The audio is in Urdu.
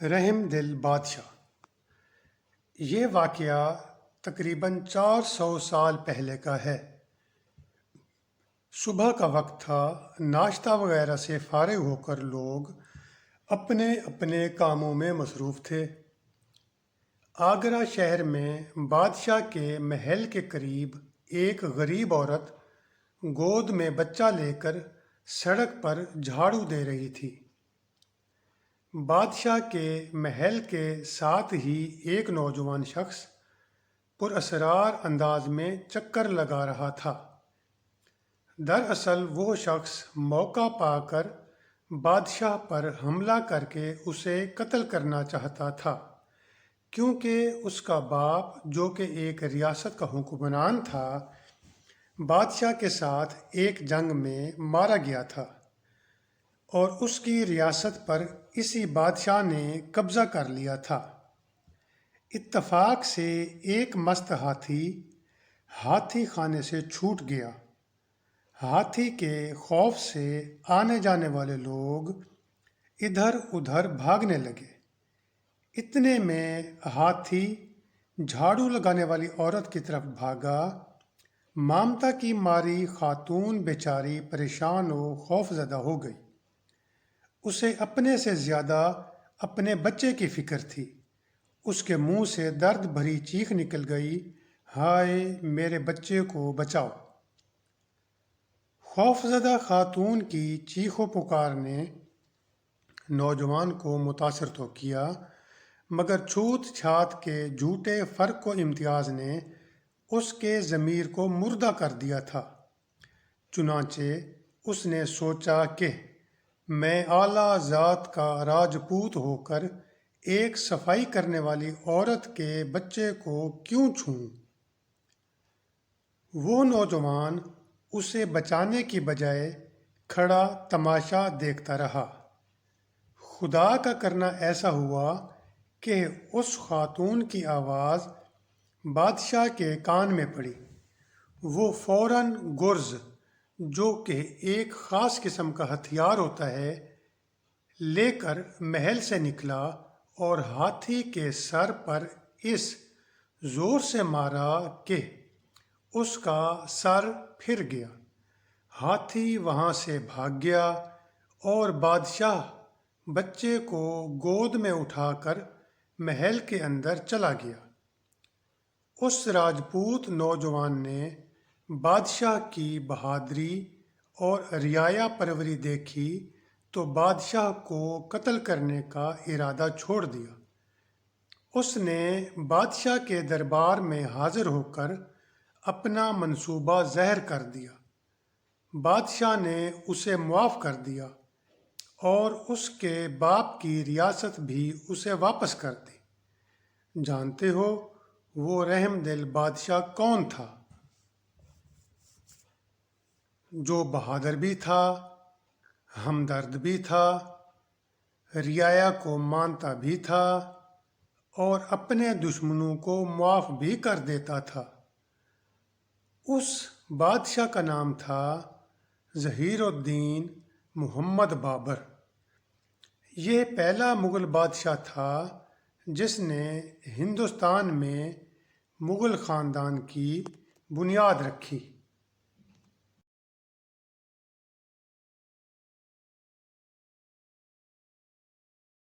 رحم دل بادشاہ۔ یہ واقعہ تقریباً 400 سال پہلے کا ہے۔ صبح کا وقت تھا، ناشتہ وغیرہ سے فارغ ہو کر لوگ اپنے اپنے کاموں میں مصروف تھے۔ آگرہ شہر میں بادشاہ کے محل کے قریب ایک غریب عورت گود میں بچہ لے کر سڑک پر جھاڑو دے رہی تھی۔ بادشاہ کے محل کے ساتھ ہی ایک نوجوان شخص پراسرار انداز میں چکر لگا رہا تھا۔ دراصل وہ شخص موقع پا کر بادشاہ پر حملہ کر کے اسے قتل کرنا چاہتا تھا، کیونکہ اس کا باپ جو کہ ایک ریاست کا حکمران تھا، بادشاہ کے ساتھ ایک جنگ میں مارا گیا تھا اور اس کی ریاست پر اسی بادشاہ نے قبضہ کر لیا تھا۔ اتفاق سے ایک مست ہاتھی خانے سے چھوٹ گیا۔ ہاتھی کے خوف سے آنے جانے والے لوگ ادھر ادھر بھاگنے لگے۔ اتنے میں ہاتھی جھاڑو لگانے والی عورت کی طرف بھاگا۔ ممتا کی ماری خاتون بیچاری پریشان و خوف زدہ ہو گئی۔ اسے اپنے سے زیادہ اپنے بچے کی فکر تھی۔ اس کے منہ سے درد بھری چیخ نکل گئی، ہائے میرے بچے کو بچاؤ! خوفزدہ خاتون کی چیخ و پکار نے نوجوان کو متاثر تو کیا، مگر چھوت چھات کے جھوٹے فرق و امتیاز نے اس کے ضمیر کو مردہ کر دیا تھا۔ چنانچہ اس نے سوچا کہ میں اعلیٰ ذات کا راجپوت ہو کر ایک صفائی کرنے والی عورت کے بچے کو کیوں چھوؤں؟ وہ نوجوان اسے بچانے کی بجائے کھڑا تماشا دیکھتا رہا۔ خدا کا کرنا ایسا ہوا کہ اس خاتون کی آواز بادشاہ کے کان میں پڑی۔ وہ فوراً گرز، جو کہ ایک خاص قسم کا ہتھیار ہوتا ہے، لے کر محل سے نکلا اور ہاتھی کے سر پر اس زور سے مارا کہ اس کا سر پھر گیا۔ ہاتھی وہاں سے بھاگ گیا اور بادشاہ بچے کو گود میں اٹھا کر محل کے اندر چلا گیا۔ اس راجپوت نوجوان نے بادشاہ کی بہادری اور رعایا پروری دیکھی تو بادشاہ کو قتل کرنے کا ارادہ چھوڑ دیا۔ اس نے بادشاہ کے دربار میں حاضر ہو کر اپنا منصوبہ ظاہر کر دیا۔ بادشاہ نے اسے معاف کر دیا اور اس کے باپ کی ریاست بھی اسے واپس کر دی۔ جانتے ہو وہ رحم دل بادشاہ کون تھا؟ جو بہادر بھی تھا، ہمدرد بھی تھا، رعایا کو مانتا بھی تھا اور اپنے دشمنوں کو معاف بھی کر دیتا تھا۔ اس بادشاہ کا نام تھا ظہیر الدین محمد بابر۔ یہ پہلا مغل بادشاہ تھا جس نے ہندوستان میں مغل خاندان کی بنیاد رکھی۔